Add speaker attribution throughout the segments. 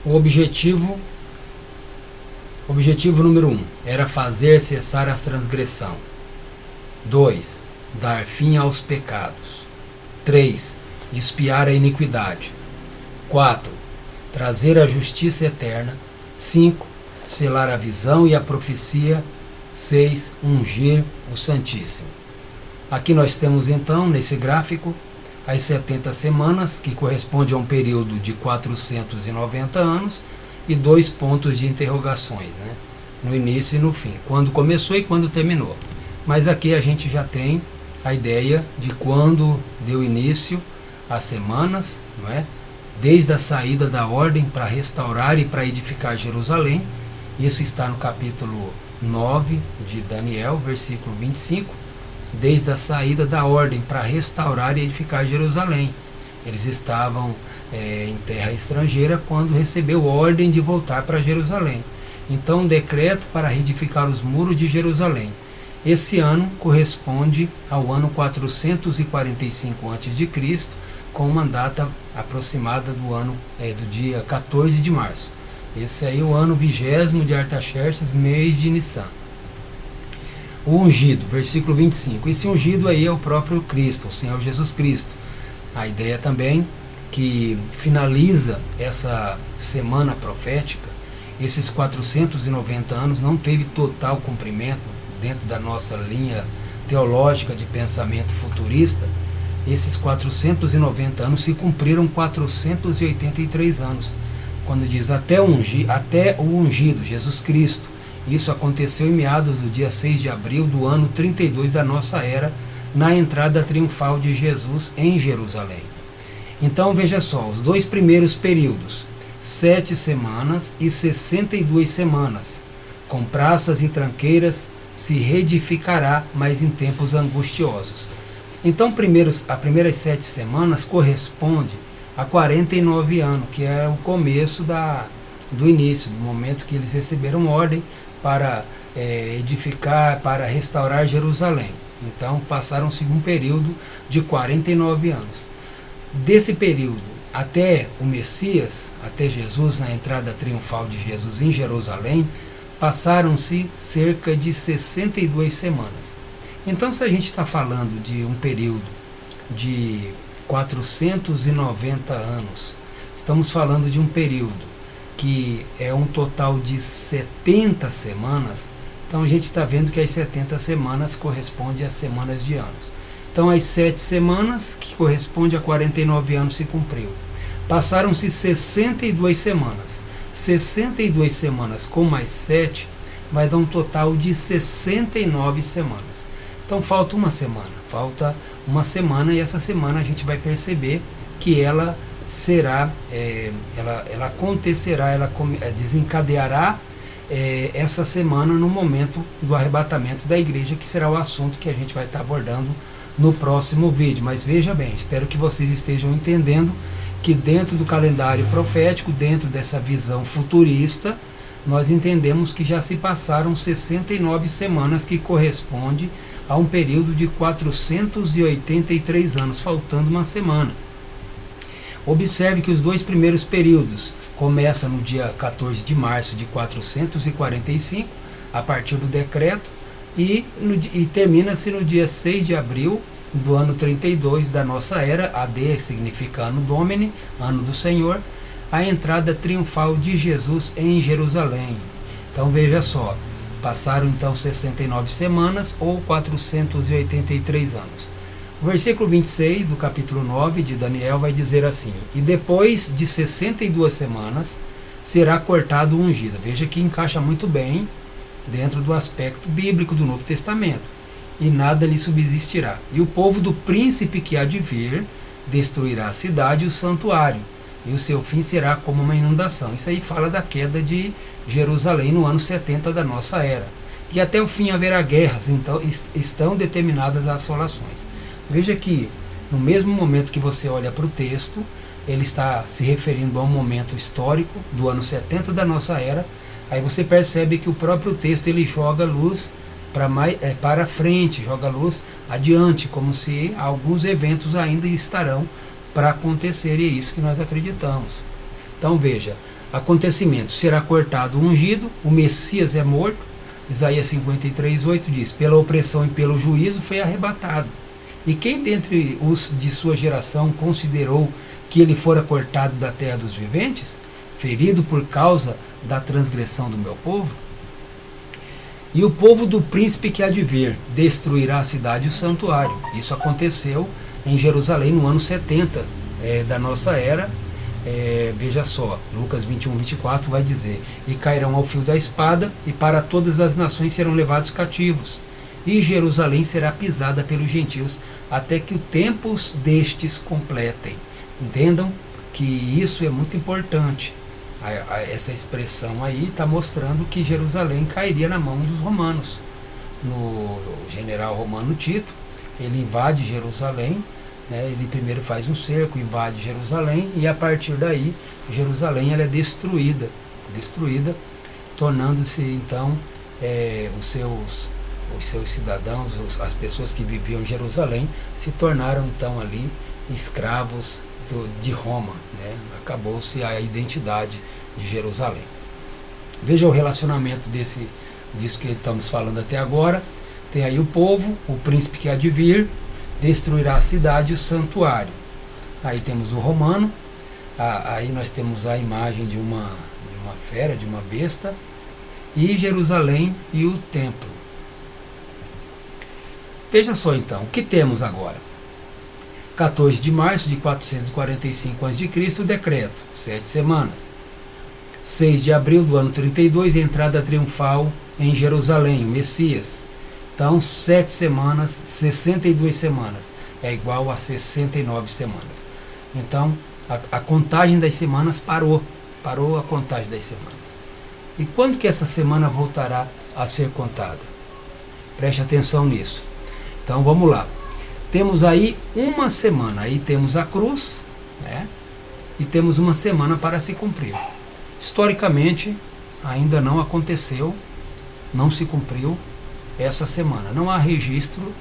Speaker 1: O objetivo número 1 era fazer cessar a transgressão. 2. Dar fim aos pecados. 3. Expiar a iniquidade. 4. Trazer a justiça eterna. 5. Selar a visão e a profecia. 6. Ungir o Santíssimo. Aqui nós temos então, nesse gráfico, as 70 semanas, que corresponde a um período de 490 anos, e 2 pontos de interrogações, né? No início e no fim, quando começou e quando terminou. Mas aqui a gente já tem a ideia de quando deu início às semanas, não é? Desde a saída da ordem para restaurar e para edificar Jerusalém. Isso está no capítulo 9 de Daniel, versículo 25. Desde a saída da ordem para restaurar e edificar Jerusalém. Eles estavam em terra estrangeira quando recebeu ordem de voltar para Jerusalém. Então, um decreto para reedificar os muros de Jerusalém. Esse ano corresponde ao ano 445 a.C., com uma data aproximada do dia 14 de março. Esse aí é o ano 20º de Artaxerxes, mês de Nissan. O ungido, versículo 25. Esse ungido aí é o próprio Cristo, o Senhor Jesus Cristo. A ideia também que finaliza essa semana profética, esses 490 anos não teve total cumprimento dentro da nossa linha teológica de pensamento futurista. Esses 490 anos se cumpriram 483 anos. Quando diz até o ungido, Jesus Cristo. Isso aconteceu em meados do dia 6 de abril do ano 32 da nossa era, na entrada triunfal de Jesus em Jerusalém. Então veja só, os 2 primeiros períodos, 7 semanas e 62 semanas, com praças e tranqueiras se reedificará, mas em tempos angustiosos. Então as primeiras 7 semanas corresponde a 49 anos, que é o começo do início, do momento que eles receberam ordem para edificar, para restaurar Jerusalém. Então passaram-se um período de 49 anos. Desse período até o Messias, até Jesus, na entrada triunfal de Jesus em Jerusalém, passaram-se cerca de 62 semanas. Então, se a gente está falando de um período de 490 anos, estamos falando de um período que é um total de 70 semanas, então a gente está vendo que as 70 semanas correspondem às semanas de anos. Então as 7 semanas, que corresponde a 49 anos, se cumpriu. Passaram-se 62 semanas. 62 semanas com mais 7 vai dar um total de 69 semanas. Então falta uma semana, e essa semana a gente vai perceber que ela será, ela acontecerá, ela desencadeará essa semana no momento do arrebatamento da igreja, que será o assunto que a gente vai estar abordando no próximo vídeo. Mas veja bem, espero que vocês estejam entendendo que dentro do calendário profético, dentro dessa visão futurista, nós entendemos que já se passaram 69 semanas, que corresponde a um período de 483 anos, faltando uma semana. Observe que os 2 primeiros períodos começam no dia 14 de março de 445, a partir do decreto, e termina-se no dia 6 de abril do ano 32 da nossa era, AD significa Anno Domini, ano do Senhor, a entrada triunfal de Jesus em Jerusalém. Então veja só, passaram então 69 semanas ou 483 anos. O versículo 26 do capítulo 9 de Daniel vai dizer assim: e depois de 62 semanas será cortado o ungido. Veja que encaixa muito bem dentro do aspecto bíblico do Novo Testamento. E nada lhe subsistirá. E o povo do príncipe que há de vir destruirá a cidade e o santuário, e o seu fim será como uma inundação. Isso aí fala da queda de Jerusalém no ano 70 da nossa era. E até o fim haverá guerras, então estão determinadas as assolações. Veja que no mesmo momento que você olha para o texto, ele está se referindo a um momento histórico do ano 70 da nossa era. Aí você percebe que o próprio texto ele joga luz para frente, joga luz adiante, como se alguns eventos ainda estarão para acontecer, e é isso que nós acreditamos. Então veja, acontecimento, será cortado o ungido, o Messias é morto. Isaías 53:8 diz: pela opressão e pelo juízo foi arrebatado. E quem dentre os de sua geração considerou que ele fora cortado da terra dos viventes, ferido por causa da transgressão do meu povo? E o povo do príncipe que há de vir destruirá a cidade e o santuário. Isso aconteceu em Jerusalém no ano 70 da nossa era. Veja só, Lucas 21:24 vai dizer: e cairão ao fio da espada, e para todas as nações serão levados cativos, e Jerusalém será pisada pelos gentios, até que o tempos destes completem. Entendam que isso é muito importante. Essa expressão aí está mostrando que Jerusalém cairia na mão dos romanos. No general romano Tito, ele invade Jerusalém, né? Ele primeiro faz um cerco, invade Jerusalém, e a partir daí Jerusalém ela é destruída, tornando-se então os seus cidadãos, as pessoas que viviam em Jerusalém, se tornaram então ali escravos de Roma, né? Acabou-se a identidade de Jerusalém. Veja o relacionamento disso que estamos falando até agora. Tem aí o povo, o príncipe que há de vir, destruirá a cidade e o santuário. Aí temos o romano, aí nós temos a imagem de uma fera, de uma besta, e Jerusalém e o templo. Veja só então, o que temos agora? 14 de março de 445 a.C., decreto, 7 semanas. 6 de abril do ano 32, entrada triunfal em Jerusalém, o Messias. Então, 7 semanas, 62 semanas, é igual a 69 semanas. Então, a contagem das semanas parou a contagem das semanas. E quando que essa semana voltará a ser contada? Preste atenção nisso. Então, vamos lá. Temos aí uma semana, aí temos a cruz, né? E temos uma semana para se cumprir. Historicamente, ainda não aconteceu, não se cumpriu essa semana. Não há registro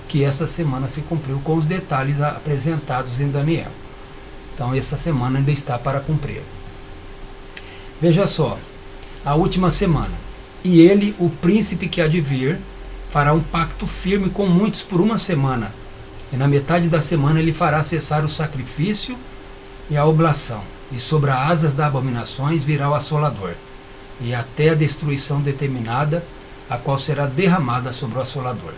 Speaker 1: que essa semana se cumpriu com os detalhes apresentados em Daniel. Então, essa semana ainda está para cumprir. Veja só, a última semana. E ele, o príncipe que há de vir, fará um pacto firme com muitos por uma semana. E na metade da semana ele fará cessar o sacrifício e a oblação. E sobre as asas das abominações virá o assolador. E até a destruição determinada, a qual será derramada sobre o assolador.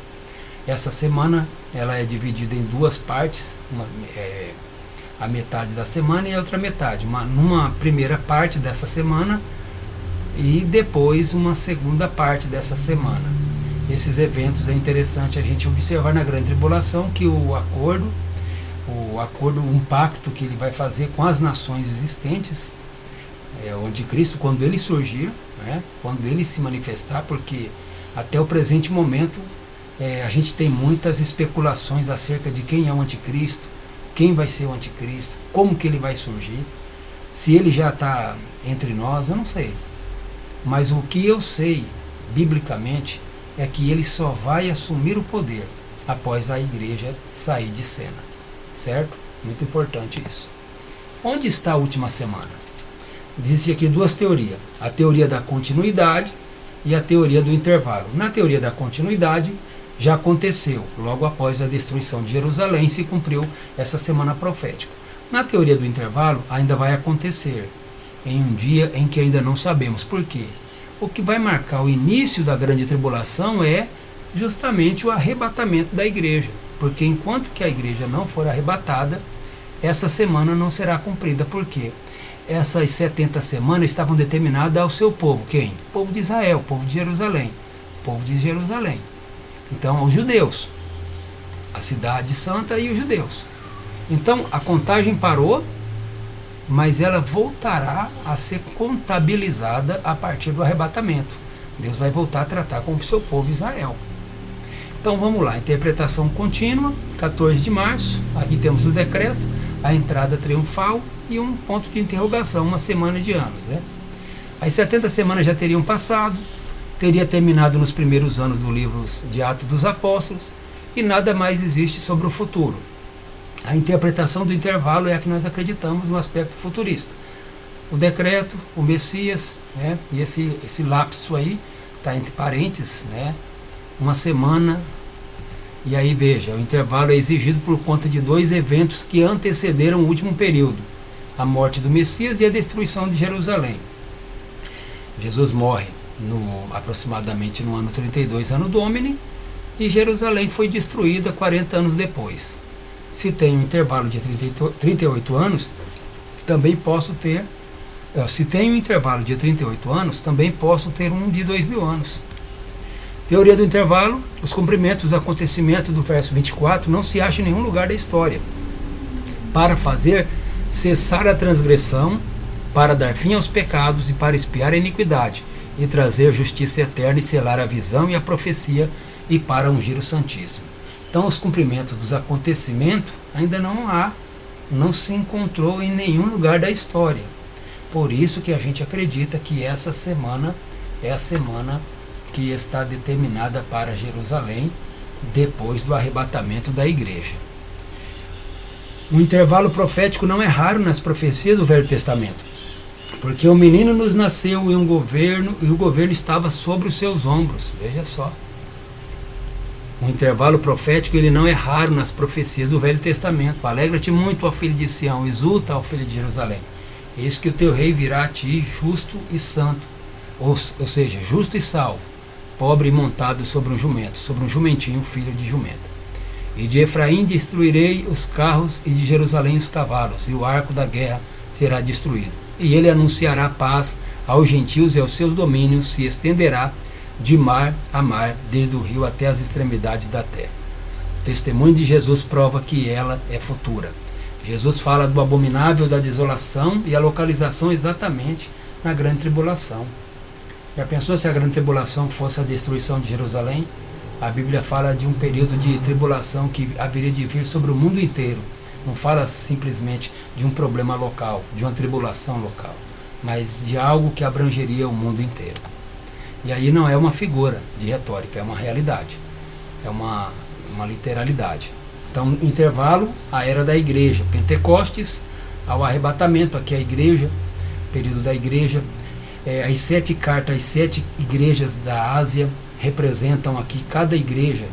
Speaker 1: Essa semana ela é dividida em duas partes. A metade da semana e a outra metade. Numa primeira parte dessa semana e depois uma segunda parte dessa semana. Esses eventos é interessante a gente observar na grande tribulação que um pacto que ele vai fazer com as nações existentes, o anticristo, quando ele surgir, né, quando ele se manifestar, porque até o presente momento a gente tem muitas especulações acerca de quem é o anticristo, quem vai ser o anticristo, como que ele vai surgir, se ele já está entre nós, eu não sei. Mas o que eu sei, biblicamente, é que ele só vai assumir o poder após a igreja sair de cena. Certo? Muito importante isso. Onde está a última semana? Diz aqui duas teorias. A teoria da continuidade e a teoria do intervalo. Na teoria da continuidade, já aconteceu. Logo após a destruição de Jerusalém, se cumpriu essa semana profética. Na teoria do intervalo, ainda vai acontecer em um dia em que ainda não sabemos. Por quê? O que vai marcar o início da grande tribulação é justamente o arrebatamento da igreja. Porque enquanto que a igreja não for arrebatada, essa semana não será cumprida. Por quê? Essas 70 semanas estavam determinadas ao seu povo. Quem? O povo de Israel, o povo de Jerusalém. O povo de Jerusalém. Então, aos judeus. A cidade santa e os judeus. Então, a contagem parou, mas ela voltará a ser contabilizada a partir do arrebatamento. Deus vai voltar a tratar com o seu povo Israel. Então vamos lá, interpretação contínua, 14 de março, aqui temos o decreto, a entrada triunfal e um ponto de interrogação, uma semana de anos. Né? As 70 semanas já teriam passado, teria terminado nos primeiros anos do livro de Atos dos Apóstolos e nada mais existe sobre o futuro. A interpretação do intervalo é a que nós acreditamos no aspecto futurista. o decreto, o Messias, né? E esse lapso aí está entre parênteses, né? Uma semana. E aí veja, o intervalo é exigido por conta de dois eventos que antecederam o último período: a morte do Messias e a destruição de Jerusalém. Jesus morre aproximadamente no ano 32 Anno Domini, e Jerusalém foi destruída 40 anos depois. Se tem um intervalo de 38 anos, também posso ter, se tem um intervalo de 38 anos, também posso ter um de 2000 anos. Teoria do intervalo: os cumprimentos dos acontecimentos do verso 24 não se acham em nenhum lugar da história. Para fazer cessar a transgressão, para dar fim aos pecados e para expiar a iniquidade, e trazer justiça eterna e selar a visão e a profecia, e para ungir o Santíssimo. Então, os cumprimentos dos acontecimentos ainda não se encontrou em nenhum lugar da história. Por isso que a gente acredita que essa semana é a semana que está determinada para Jerusalém, depois do arrebatamento da igreja. O intervalo profético não é raro nas profecias do Velho Testamento, porque o menino nos nasceu e o governo estava sobre os seus ombros. Veja só. O intervalo profético ele não é raro nas profecias do Velho Testamento. Alegra-te muito, ó filho de Sião, exulta, ó filho de Jerusalém. Eis que o teu rei virá a ti, justo e santo, ou seja, justo e salvo, pobre e montado sobre um jumentinho, filho de jumenta. E de Efraim destruirei os carros, e de Jerusalém os cavalos, e o arco da guerra será destruído. E ele anunciará paz aos gentios, e aos seus domínios se estenderá de mar a mar, desde o rio até as extremidades da terra. O testemunho de Jesus prova que ela é futura. Jesus fala do abominável da desolação e a localização exatamente na grande tribulação. Já pensou se a grande tribulação fosse a destruição de Jerusalém? A Bíblia fala de um período de tribulação que haveria de vir sobre o mundo inteiro. Não fala simplesmente de um problema local, de uma tribulação local, mas de algo que abrangeria o mundo inteiro. E aí não é uma figura de retórica, é uma realidade, é uma literalidade. Então, intervalo, a era da igreja, Pentecostes ao arrebatamento, aqui a igreja, período da igreja. As 7 cartas, as 7 igrejas da Ásia representam aqui, cada igreja,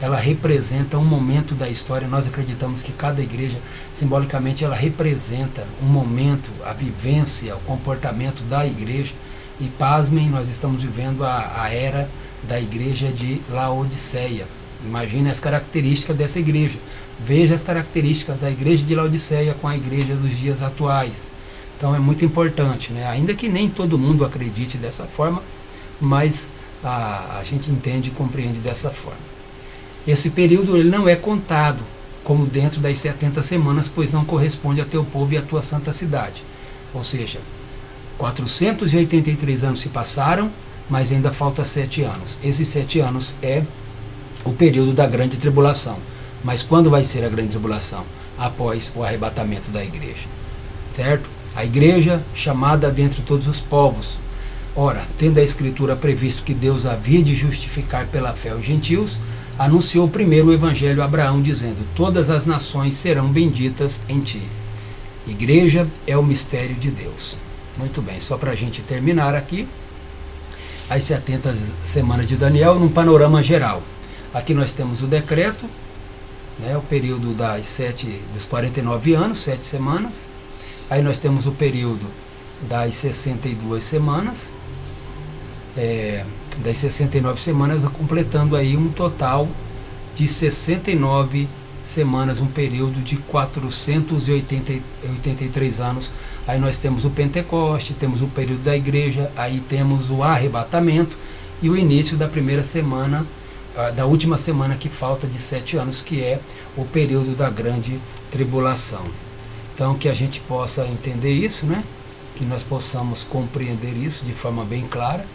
Speaker 1: ela representa um momento da história. Nós acreditamos que cada igreja, simbolicamente, ela representa um momento, a vivência, o comportamento da igreja. E pasmem, nós estamos vivendo a era da igreja de Laodiceia. Imagine as características dessa igreja. Veja as características da igreja de Laodiceia com a igreja dos dias atuais. Então é muito importante, né? Ainda que nem todo mundo acredite dessa forma, mas a gente entende e compreende dessa forma. Esse período ele não é contado como dentro das 70 semanas, pois não corresponde a teu povo e a tua santa cidade. Ou seja, 483 anos se passaram, mas ainda falta 7 anos. Esses 7 anos é o período da grande tribulação. Mas quando vai ser a grande tribulação? Após o arrebatamento da igreja. Certo? A igreja chamada dentre todos os povos. Ora, tendo a Escritura previsto que Deus havia de justificar pela fé os gentios, anunciou primeiro o evangelho a Abraão, dizendo: todas as nações serão benditas em ti. Igreja é o mistério de Deus. Muito bem, só para a gente terminar aqui, as 70 semanas de Daniel num panorama geral. Aqui nós temos o decreto, né, o período dos 49 anos, 7 semanas. Aí nós temos o período das 62 semanas, das 69 semanas, completando aí um total de 69 semanas, um período de 483 anos. Aí nós temos o Pentecoste, temos o período da igreja, aí temos o arrebatamento e o início da primeira semana, da última semana que falta de 7 anos, que é o período da grande tribulação. Então que a gente possa entender isso, né? Que nós possamos compreender isso de forma bem clara,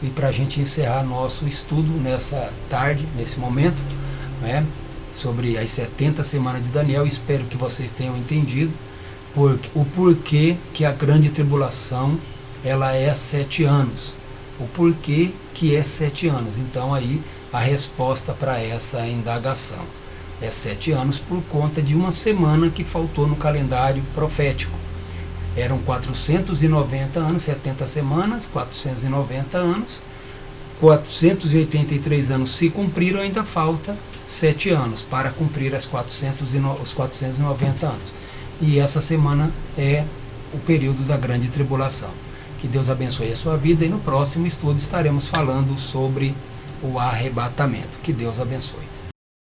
Speaker 1: e para a gente encerrar nosso estudo nessa tarde, nesse momento, né, sobre as 70 semanas de Daniel. Espero que vocês tenham entendido o porquê que a grande tribulação ela é 7 anos, o porquê que é 7 anos. Então aí a resposta para essa indagação é 7 anos por conta de uma semana que faltou no calendário profético. Eram 490 anos, 70 semanas, 490 anos, 483 anos se cumpriram, ainda falta 7 anos para cumprir os 490 anos. E essa semana é o período da grande tribulação. Que Deus abençoe a sua vida e no próximo estudo estaremos falando sobre o arrebatamento. Que Deus abençoe.